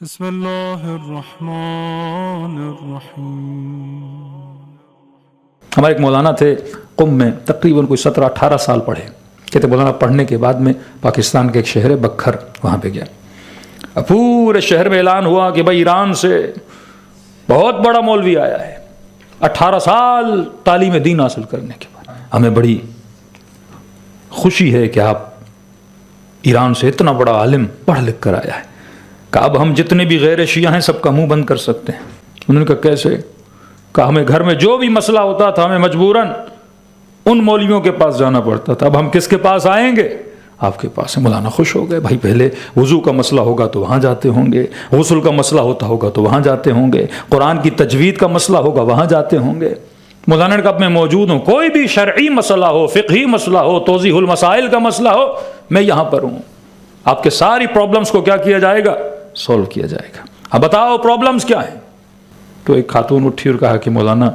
بسم اللہ الرحمن الرحیم۔ ہمارے ایک مولانا تھے قم میں، تقریباً کوئی 17-18 سال پڑھے۔ کہتے مولانا پڑھنے کے بعد میں پاکستان کے ایک شہر ہے بکھر، وہاں پہ گیا۔ اب پورے شہر میں اعلان ہوا کہ بھائی ایران سے بہت بڑا مولوی آیا ہے، 18 سال تعلیم دین حاصل کرنے کے بعد۔ ہمیں بڑی خوشی ہے کہ آپ ایران سے اتنا بڑا عالم پڑھ لکھ کر آیا ہے، کہ اب ہم جتنے بھی غیر شیعہ ہیں سب کا منہ بند کر سکتے ہیں۔ انہوں نے کہا کیسے؟ کہا ہمیں گھر میں جو بھی مسئلہ ہوتا تھا ہمیں مجبوراً ان مولویوں کے پاس جانا پڑتا تھا، اب ہم کس کے پاس آئیں گے؟ آپ کے پاس۔ مولانا خوش ہو گئے، بھائی پہلے وضو کا مسئلہ ہوگا تو وہاں جاتے ہوں گے، غسل کا مسئلہ ہوتا ہوگا تو وہاں جاتے ہوں گے، قرآن کی تجوید کا مسئلہ ہوگا وہاں جاتے ہوں گے۔ مولانا نے کہا اب میں موجود ہوں، کوئی بھی شرعی مسئلہ ہو، فقہی مسئلہ ہو، توضیح المسائل کا مسئلہ ہو، میں یہاں پر ہوں۔ آپ کے ساری پرابلمز کو کیا کیا جائے گا؟ سولو کیا جائے گا۔ اب بتاؤ پرابلمز کیا ہیں؟ تو ایک خاتون اٹھی اور کہا کہ مولانا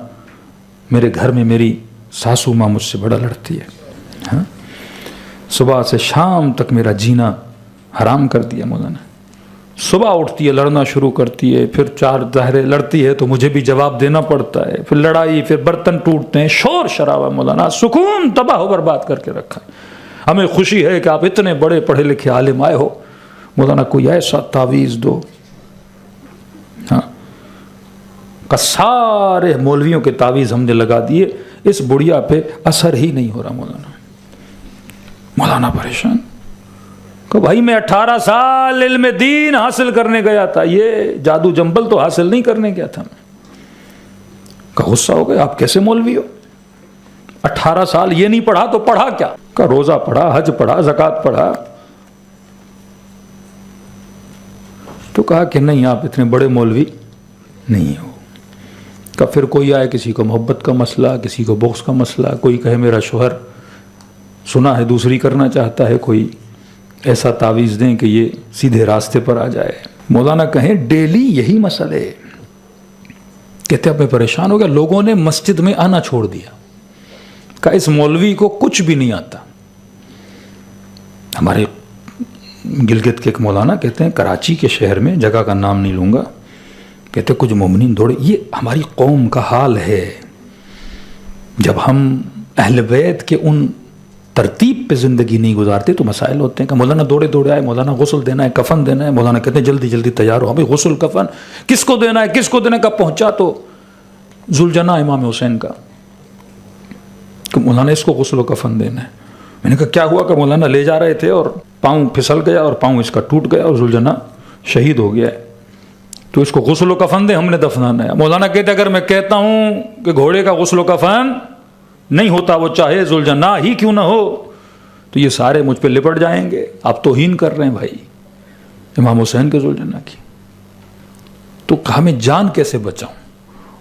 میرے گھر میں میری ساسو ماں مجھ سے بڑا لڑتی ہے، ہاں؟ صبح سے شام تک میرا جینا حرام کر دیا مولانا۔ صبح اٹھتی ہے لڑنا شروع کرتی ہے، پھر 4 ظاہرے لڑتی ہے تو مجھے بھی جواب دینا پڑتا ہے، پھر لڑائی، پھر برتن ٹوٹتے ہیں، شور شرابہ مولانا، سکون تباہ و برباد کر کے رکھا ہے۔ ہمیں خوشی ہے کہ آپ اتنے بڑے پڑھے لکھے عالم آئے ہو، مولانا کوئی ایسا تعویذ دو۔ ہاں، کہ سارے مولویوں کے تعویذ ہم نے لگا دیے، اس بڑھیا پہ اثر ہی نہیں ہو رہا۔ مولانا پریشان کہ بھائی میں 18 سال علم دین حاصل کرنے گیا تھا، یہ جادو جنبل تو حاصل نہیں کرنے گیا تھا۔ کہ غصہ ہو گیا، آپ کیسے مولوی ہو؟ 18 سال یہ نہیں پڑھا تو پڑھا کیا؟ کہ روزہ پڑھا، حج پڑھا، زکوٰۃ پڑھا۔ تو کہا کہ نہیں آپ اتنے بڑے مولوی نہیں ہو۔ کہ پھر کوئی آئے، کسی کو محبت کا مسئلہ، کسی کو بغض کا مسئلہ، کوئی کہے میرا شوہر سنا ہے دوسری کرنا چاہتا ہے، کوئی ایسا تعویذ دیں کہ یہ سیدھے راستے پر آ جائے۔ مولانا کہیں ڈیلی یہی مسئلے۔ کہتے اب میں پریشان ہو گیا، لوگوں نے مسجد میں آنا چھوڑ دیا، کہ اس مولوی کو کچھ بھی نہیں آتا۔ ہمارے گلگت کے ایک مولانا کہتے ہیں کراچی کے شہر میں، جگہ کا نام نہیں لوں گا، کہتے کچھ مومنین دوڑے۔ یہ ہماری قوم کا حال ہے، جب ہم اہل بیت کے ان ترتیب پہ زندگی نہیں گزارتے تو مسائل ہوتے ہیں۔ کہ مولانا دوڑے دوڑے آئے، مولانا غسل دینا ہے، کفن دینا ہے۔ مولانا کہتے ہیں جلدی جلدی تیار ہو، ابھی غسل کفن کس کو دینا ہے، کس کو دینا ہے؟ کب پہنچا تو ذوالجناح امام حسین کا، کہ مولانا اس کو غسل و کفن دینا ہے۔ میں نے کہا کیا ہوا؟ کہ مولانا لے جا رہے تھے اور پاؤں پھسل گیا اور پاؤں اس کا ٹوٹ گیا اور ذوالجناح شہید ہو گیا ہے، تو اس کو غسل و کفن دے، ہم نے دفنانا ہے۔ مولانا کہتے اگر میں کہتا ہوں کہ گھوڑے کا غسل و کفن نہیں ہوتا، وہ چاہے ذوالجناح ہی کیوں نہ ہو، تو یہ سارے مجھ پہ لپٹ جائیں گے، آپ توہین کر رہے ہیں بھائی امام حسین کے ذوالجناح کی۔ تو کہا میں جان کیسے بچاؤں؟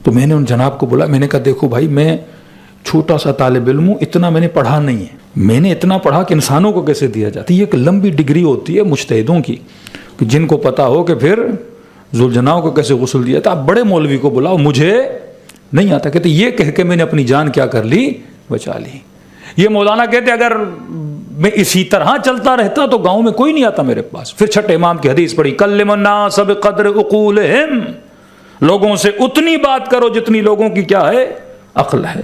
تو میں نے ان جناب کو بولا، میں نے کہا دیکھو بھائی میں چھوٹا سا طالب علم ہوں، اتنا میں نے پڑھا نہیں ہے، میں نے اتنا پڑھا کہ انسانوں کو کیسے دیا جاتا ہے، یہ ایک لمبی ڈگری ہوتی ہے مجتہدوں کی، کہ جن کو پتا ہو کہ پھر ذوالجناح کو کیسے غسل دیا تھا۔ آپ بڑے مولوی کو بلاؤ، مجھے نہیں آتا۔ کہتے یہ کہہ کے میں نے اپنی جان کیا کر لی؟ بچا لی۔ یہ مولانا کہتے اگر میں اسی طرح چلتا رہتا تو گاؤں میں کوئی نہیں آتا میرے پاس۔ پھر چھٹے امام کی حدیث پڑھی، کلم الناس بقدر عقولہم، لوگوں سے اتنی بات کرو جتنی لوگوں کی کیا ہے؟ عقل ہے۔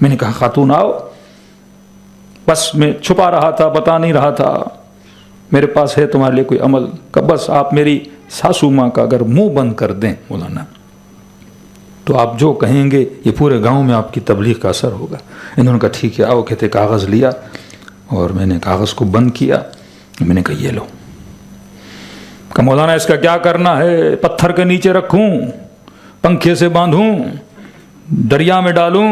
میں نے کہا خاتون آؤ، بس میں چھپا رہا تھا، بتا نہیں رہا تھا، میرے پاس ہے تمہارے لیے کوئی عمل، کہ بس آپ میری ساسو ماں کا اگر منہ بند کر دیں مولانا تو آپ جو کہیں گے یہ پورے گاؤں میں آپ کی تبلیغ کا اثر ہوگا۔ انہوں نے کہا ٹھیک ہے آؤ۔ کہتے کاغذ لیا اور میں نے کاغذ کو بند کیا، میں نے کہا یہ لو۔ کہ مولانا اس کا کیا کرنا ہے؟ پتھر کے نیچے رکھوں، پنکھے سے باندھوں، دریا میں ڈالوں،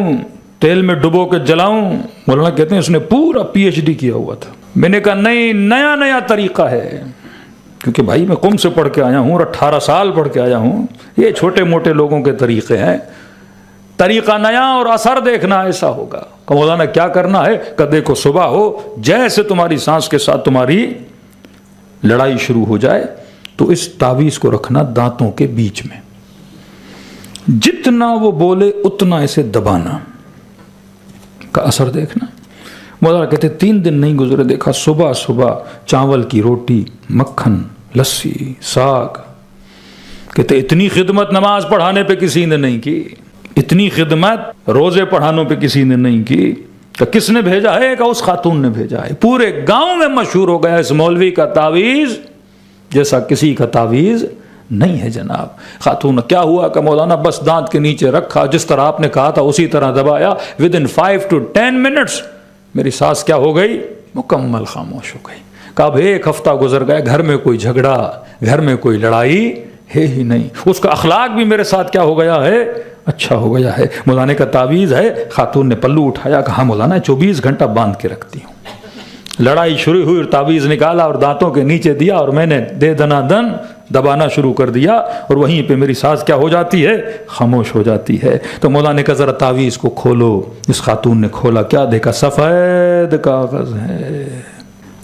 تیل میں ڈبو کے جلاؤں؟ مولانا کہتے ہیں اس نے پورا PhD کیا ہوا تھا۔ میں نے کہا نہیں، نیا نیا طریقہ ہے، کیونکہ بھائی میں قم سے پڑھ کے آیا ہوں اور 18 سال پڑھ کے آیا ہوں، یہ چھوٹے موٹے لوگوں کے طریقے ہیں، طریقہ نیا اور اثر دیکھنا ایسا ہوگا۔ کہ مولانا کیا کرنا ہے؟ کہ دیکھو صبح ہو، جیسے تمہاری سانس کے ساتھ تمہاری لڑائی شروع ہو جائے تو اس تعویذ کو رکھنا دانتوں کے بیچ میں، جتنا وہ بولے اتنا اسے دبانا، کا اثر دیکھنا۔ مولانا کہتے 3 دن نہیں گزرے، دیکھا صبح صبح چاول کی روٹی، مکھن، لسی، ساگ، کہتے اتنی خدمت نماز پڑھانے پہ کسی نے نہیں کی، اتنی خدمت روزے پڑھانے پہ کسی نے نہیں کی. کہ کس نے بھیجا ہے؟ کہ اس خاتون نے بھیجا ہے. پورے گاؤں میں مشہور ہو گیا اس مولوی کا تعویذ جیسا کسی کا تعویذ نہیں ہے جناب. خاتون کیا ہوا کہ مولانا بس دانت کے نیچے رکھا، جس طرح آپ نے کہا تھا اسی طرح دبایا، ودن 5 to 10 منٹس میری ساس کیا ہو گئی؟ مکمل خاموش ہو گئی. کہ اب 1 ہفتہ گزر گیا، گھر میں کوئی جھگڑا، گھر میں کوئی لڑائی ہے ہی نہیں. اس کا اخلاق بھی میرے ساتھ کیا ہو گیا ہے؟ اچھا ہو گیا ہے. مولانا کا تعویذ ہے. خاتون نے پلو اٹھایا، کہا مولانا 24 گھنٹہ باندھ کے رکھتی ہوں. لڑائی شروع ہوئی اور تعویذ نکالا اور دانتوں کے نیچے دیا اور میں نے دے دنا دن دبانا شروع کر دیا اور وہیں پہ میری سانس کیا ہو جاتی ہے؟ خاموش ہو جاتی ہے. تو مولانا کا ذرا تعویذ کو کھولو. اس خاتون نے کھولا، کیا دیکھا؟ سفید کاغذ ہے.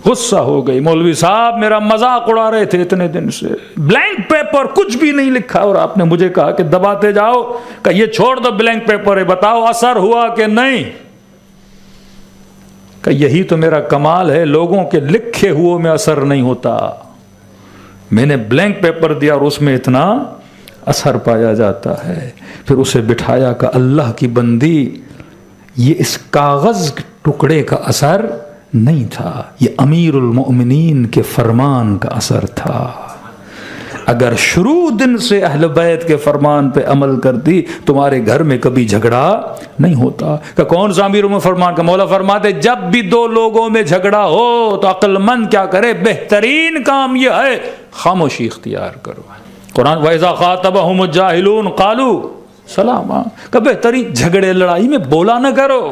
غصہ ہو گئی. مولوی صاحب میرا مذاق اڑا رہے تھے اتنے دن سے، بلینک پیپر کچھ بھی نہیں لکھا اور آپ نے مجھے کہا کہ دباتے جاؤ. کہ یہ چھوڑ دو بلینک پیپر ہے، بتاؤ اثر ہوا کہ نہیں؟ کہ یہی تو میرا کمال ہے، لوگوں کے لکھے ہوئے میں اثر نہیں ہوتا، میں نے بلینک پیپر دیا اور اس میں اتنا اثر پایا جاتا ہے. پھر اسے بٹھایا کہ اللہ کی بندی، یہ اس کاغذ ٹکڑے کا اثر نہیں تھا، یہ امیر المؤمنین کے فرمان کا اثر تھا. اگر شروع دن سے اہل بیت کے فرمان پہ عمل کرتی تمہارے گھر میں کبھی جھگڑا نہیں ہوتا. کہ کون سا امیر المؤمنین فرمان کا؟ مولا فرماتے جب بھی 2 لوگوں میں جھگڑا ہو تو عقل مند کیا کرے؟ بہترین کام یہ ہے خاموشی اختیار کرو. قرآن وَإِذَا خَاطَبَهُمُ الجَّاهِلُونَ قَالُوا سَلَامًا. کہ بہترین جھگڑے لڑائی میں بولا نہ کرو.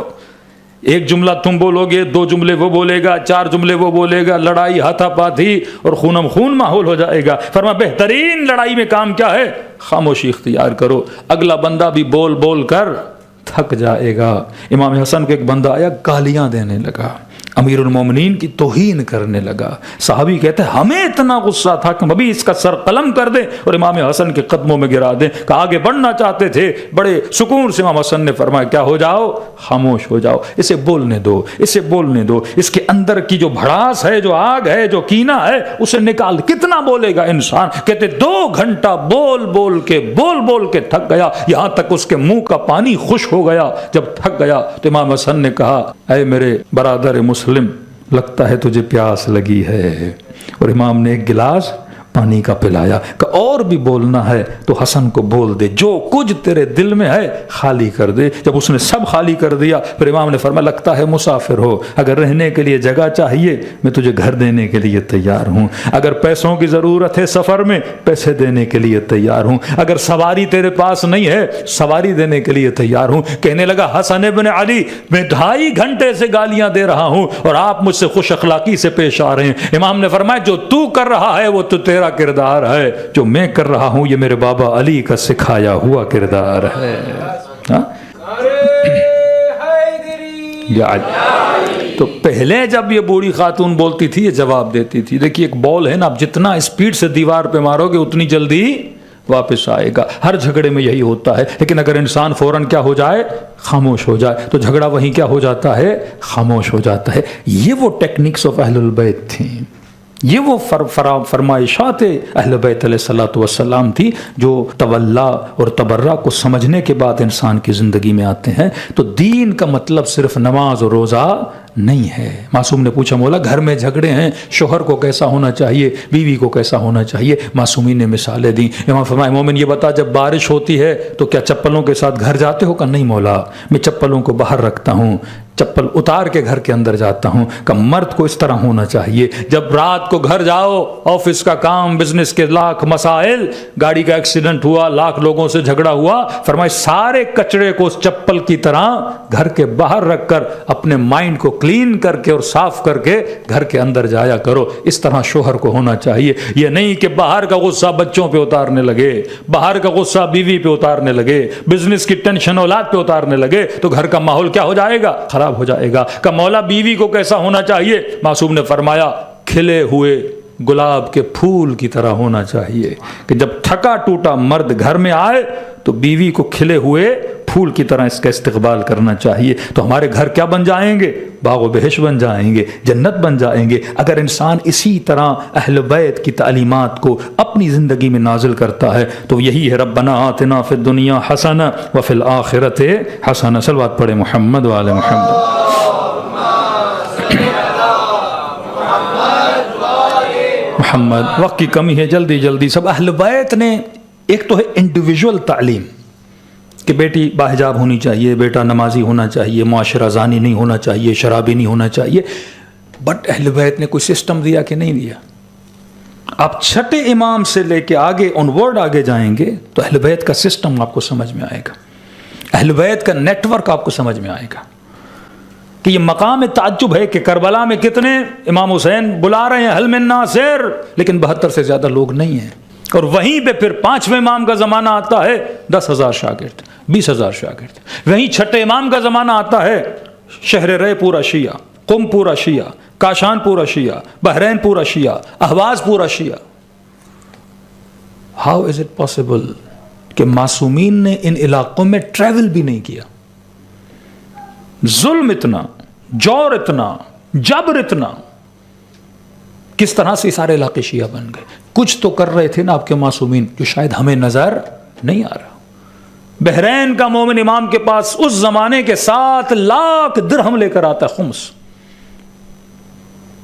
ایک جملہ تم بولو گے، 2 جملے وہ بولے گا، 4 جملے وہ بولے گا، لڑائی ہاتھا پاتی اور خونم خون ماحول ہو جائے گا. فرمایا بہترین لڑائی میں کام کیا ہے؟ خاموشی اختیار کرو. اگلا بندہ بھی بول بول کر تھک جائے گا. امام حسن کو ایک بندہ آیا، گالیاں دینے لگا، امیر المومنین کی توہین کرنے لگا. صحابی کہتے ہیں ہمیں اتنا غصہ تھا کہ ابھی اس کا سر قلم کر دیں اور امام حسن کے قدموں میں گرا دیں. کہ آگے بڑھنا چاہتے تھے، بڑے سکون سے امام حسن نے فرمایا کیا ہو جاؤ؟ خاموش ہو جاؤ. اسے بولنے دو، اسے بولنے دو. اس کے اندر کی جو بھڑاس ہے، جو آگ ہے، جو کینہ ہے، اسے نکال. کتنا بولے گا انسان؟ کہتے 2 گھنٹہ بول بول کے تھک گیا، یہاں تک اس کے منہ کا پانی خشک ہو گیا. جب تھک گیا تو امام حسن نے کہا اے میرے برادر مسلم، لگتا ہے تجھے پیاس لگی ہے. اور امام نے ایک گلاس پانی کا پلایا کہ اور بھی بولنا ہے تو حسن کو بول دے، جو کچھ تیرے دل میں ہے خالی کر دے. جب اس نے سب خالی کر دیا پھر امام نے فرمایا لگتا ہے مسافر ہو، اگر رہنے کے لیے جگہ چاہیے میں تجھے گھر دینے کے لیے تیار ہوں. اگر پیسوں کی ضرورت ہے سفر میں، پیسے دینے کے لیے تیار ہوں. اگر سواری تیرے پاس نہیں ہے، سواری دینے کے لیے تیار ہوں. کہنے لگا حسن ابن علی میں 2.5 گھنٹے سے گالیاں دے رہا ہوں اور آپ مجھ سے خوش اخلاقی سے پیش آ رہے ہیں. امام نے فرمایا جو تو کر رہا ہے وہ تو تیرا کردار ہے، جو میں کر رہا ہوں یہ میرے بابا علی کا سکھایا ہوا کردار ہے. تو پہلے جب یہ بوڑھی خاتون بولتی تھی یہ جواب دیتی تھی. دیکھیے ایک بال ہے نا، اب جتنا اسپیڈ سے دیوار پہ مارو گے اتنی جلدی واپس آئے گا. ہر جھگڑے میں یہی ہوتا ہے. لیکن اگر انسان فوراً کیا ہو جائے؟ خاموش ہو جائے تو جھگڑا وہیں کیا ہو جاتا ہے؟ خاموش ہو جاتا ہے. یہ وہ ٹیکنکس آف اہل البیت تھیں، یہ وہ فرمائشات اہل بیت علیہ الصلوۃ والسلام تھی جو تولا اور تبرہ کو سمجھنے کے بعد انسان کی زندگی میں آتے ہیں. تو دین کا مطلب صرف نماز اور روزہ نہیں ہے. معصوم نے پوچھا مولا گھر میں جھگڑے ہیں، شوہر کو کیسا ہونا چاہیے، بیوی کو کیسا ہونا چاہیے؟ معصومین نے مثالیں دیں. امام فرمایا مومن یہ بتا جب بارش ہوتی ہے تو کیا چپلوں کے ساتھ گھر جاتے ہو؟ کہ نہیں مولا میں چپلوں کو باہر رکھتا ہوں، چپل اتار کے گھر کے اندر جاتا ہوں. کہ مرد کو اس طرح ہونا چاہیے. جب رات کو گھر جاؤ، آفس کا کام، بزنس کے لاکھ مسائل، گاڑی کا ایکسیڈنٹ ہوا، لاکھ لوگوں سے جھگڑا ہوا، فرمائے سارے کچڑے کو اس چپل کی طرح گھر کے باہر رکھ کر اپنے مائنڈ کو کلین کر کے اور صاف کر کے گھر کے اندر جایا کرو. اس طرح شوہر کو ہونا چاہیے. یہ نہیں کہ باہر کا غصہ بچوں پہ اتارنے لگے، باہر کا غصہ بیوی پہ اتارنے لگے، بزنس کی ٹینشن اولاد پہ اتارنے لگے تو گھر کا ماحول کیا ہو جائے گا؟ خراب ہو جائے گا. کہ مولا بیوی کو کیسا ہونا چاہیے؟ معصوم نے فرمایا کھلے ہوئے گلاب کے پھول کی طرح ہونا چاہیے. کہ جب تھکا ٹوٹا مرد گھر میں آئے تو بیوی کو کھلے ہوئے پھول کی طرح اس کا استقبال کرنا چاہیے. تو ہمارے گھر کیا بن جائیں گے؟ باغ و بہشت بن جائیں گے، جنت بن جائیں گے. اگر انسان اسی طرح اہل بیت کی تعلیمات کو اپنی زندگی میں نازل کرتا ہے تو یہی ہے ربنا آتنا فی الدنیا حسنہ وفی الآخرۃ حسنہ. صلوات پڑھے محمد وعلی محمد. محمد. وقت کی کمی ہے، جلدی جلدی. سب اہل بیت نے ایک تو ہے انڈیویجول تعلیم کہ بیٹی باحجاب ہونی چاہیے، بیٹا نمازی ہونا چاہیے، معاشرہ زانی نہیں ہونا چاہیے، شرابی نہیں ہونا چاہیے. بٹ اہل بیت نے کوئی سسٹم دیا کہ نہیں دیا؟ آپ چھٹے امام سے لے کے آگے آن ورڈ آگے جائیں گے تو اہل بیت کا سسٹم آپ کو سمجھ میں آئے گا، اہل بیت کا نیٹ ورک آپ کو سمجھ میں آئے گا کہ یہ مقام تعجب ہے کہ کربلا میں کتنے امام حسین بلا رہے ہیں حل من ناصر، لیکن 72 سے زیادہ لوگ نہیں ہیں. اور وہیں پہ پھر 5ویں امام کا زمانہ آتا ہے 10,000 شاگرد، 20,000 شاگرد. وہیں چھٹے امام کا زمانہ آتا ہے شہر رے پورا شیعہ، قم پورا شیعہ، کاشان پورا شیعہ، بحرین پورا شیعہ، اہواز پورا شیعہ. ہاؤ از اٹ پاسبل کہ معصومین نے ان علاقوں میں ٹریول بھی نہیں کیا؟ ظلم اتنا، جور اتنا، جبر اتنا، کس طرح سے سارے علاقے شیعہ بن گئے؟ کچھ تو کر رہے تھے نا آپ کے معصومین جو شاید ہمیں نظر نہیں آ رہا. بحرین کا مومن امام کے پاس اس زمانے کے 7 لاکھ درہم لے کر آتا ہے خمس،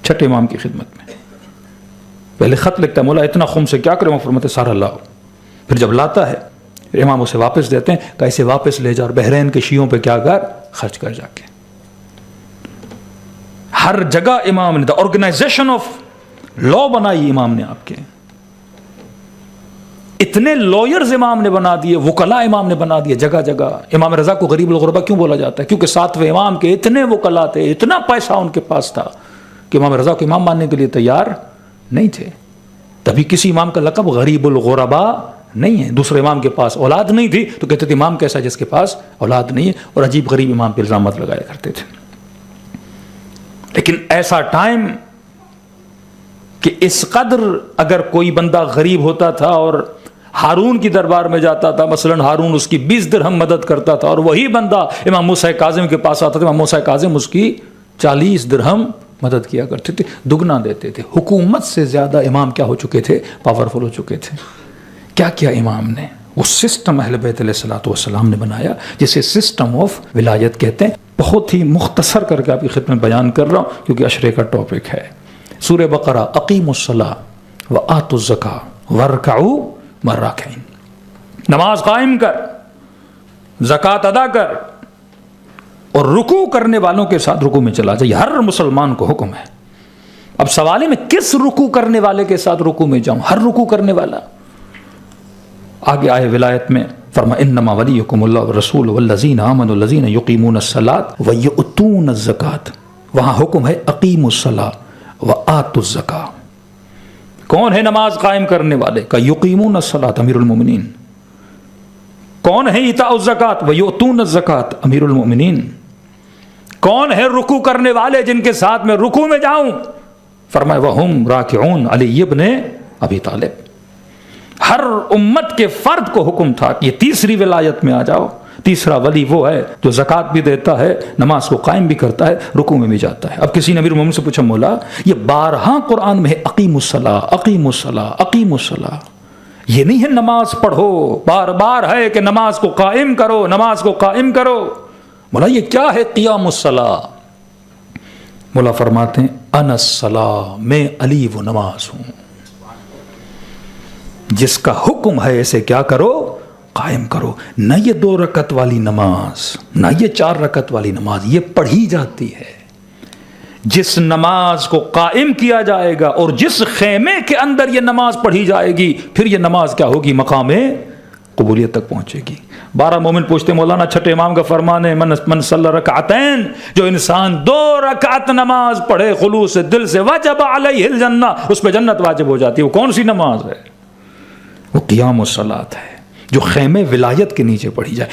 چھٹے امام کی خدمت میں. پہلے خط لکھتا ہے مولا اتنا خمس ہے کیا کریں؟ فرماتے سارا لاؤ. پھر جب لاتا ہے امام اسے واپس دیتے ہیں کہ اسے واپس لے جا اور بحرین کے شیعوں پہ کیا کر؟ خرچ کر جا کے. ہر جگہ امام نے آرگنائزیشن آف لا بنائی امام نے آپ کے. اتنے لائرز امام نے بنا دیے، وکلاء امام نے بنا دیے جگہ جگہ. امام رضا کو غریب الغربا کیوں بولا جاتا ہے؟ کیونکہ 7ویں امام کے اتنے وکلاء تھے، اتنا پیسہ ان کے پاس تھا کہ امام رضا کو امام ماننے کے لیے تیار نہیں تھے. تبھی کسی امام کا لقب غریب الغربا نہیں ہے. دوسرے امام کے پاس اولاد نہیں تھی تو کہتے تھے امام کیسا جس کے پاس اولاد نہیں ہے، اور عجیب غریب امام پہ الزامات لگایا کرتے تھے. لیکن ایسا ٹائم کہ اس قدر اگر کوئی بندہ غریب ہوتا تھا اور ہارون کی دربار میں جاتا تھا، مثلا ہارون اس کی 20 درہم مدد کرتا تھا، اور وہی بندہ امام موسیٰ کاظم کے پاس آتا تھا، امام موسیٰ کاظم اس کی 40 درہم مدد کیا کرتے تھے، دگنا دیتے تھے. حکومت سے زیادہ امام کیا ہو چکے تھے؟ پاورفل ہو چکے تھے. کیا کیا امام نے؟ وہ سسٹم اہل بیت علیہ الصلوۃ والسلام نے بنایا جسے سسٹم آف ولایت کہتے ہیں. بہت ہی مختصر کر کے آپ کی خدمت بیان کر رہا ہوں کیونکہ عشرے کا ٹاپک ہے. سورہ بقرہ اقیموا الصلاۃ وآتوا الزکاۃ وارکعوا مع الراکعین. نماز قائم کر، زکوٰۃ ادا کر، اور رکوع کرنے والوں کے ساتھ رکوع میں چلا جائے. ہر مسلمان کو حکم ہے. اب سوال ہے میں کس رکوع کرنے والے کے ساتھ رکوع میں جاؤں؟ ہر رکوع کرنے والا. آگے آئے ولایت میں فرما انما ولیکم اللہ والرسول والذین آمنوا الذین یقیمون الصلاۃ ویؤتون الزکاۃ. وہاں حکم ہے اقیموا الصلاۃ وآتوا الزکاۃ. کون ہے نماز قائم کرنے والے؟ کا یقیمون الصلاۃ امیر المومنین. کون ہے ایتاء الزکاۃ ویؤتون الزکاۃ امیر المومنین. کون ہے رکوع کرنے والے جن کے ساتھ میں رکوع میں جاؤں؟ فرمایا وہم راکعون علی ابن ابی طالب. ہر امت کے فرد کو حکم تھا کہ یہ تیسری ولایت میں آ جاؤ. تیسرا ولی وہ ہے جو زکوٰۃ بھی دیتا ہے، نماز کو قائم بھی کرتا ہے، رکوع میں بھی جاتا ہے. اب کسی نے امیر المومنین سے پوچھا مولا یہ 12 قرآن میں ہے اقیموا الصلاۃ اقیموا الصلاۃ اقیموا الصلاۃ، یہ نہیں ہے نماز پڑھو، بار بار ہے کہ نماز کو قائم کرو، نماز کو قائم کرو. مولا یہ کیا ہے قیام الصلاۃ؟ مولا فرماتے ہیں انا الصلاۃ، میں علی وہ نماز ہوں جس کا حکم ہے اسے کیا کرو؟ قائم کرو. نہ یہ 2 رکعت والی نماز، نہ یہ 4 رکعت والی نماز، یہ پڑھی جاتی ہے. جس نماز کو قائم کیا جائے گا اور جس خیمے کے اندر یہ نماز پڑھی جائے گی، پھر یہ نماز کیا ہوگی؟ مقام قبولیت تک پہنچے گی. 12 مومن پوچھتے مولانا چھٹے امام کا فرمان ہے من صلی رکعتین، جو انسان 2 رکعت نماز پڑھے خلوص دل سے وجب علیہ الجنہ، اس پہ جنت واجب ہو جاتی ہے. وہ کون سی نماز ہے؟ وہ قیام الصلاۃ ہے جو خیمے ولایت کے نیچے پڑھی جائے.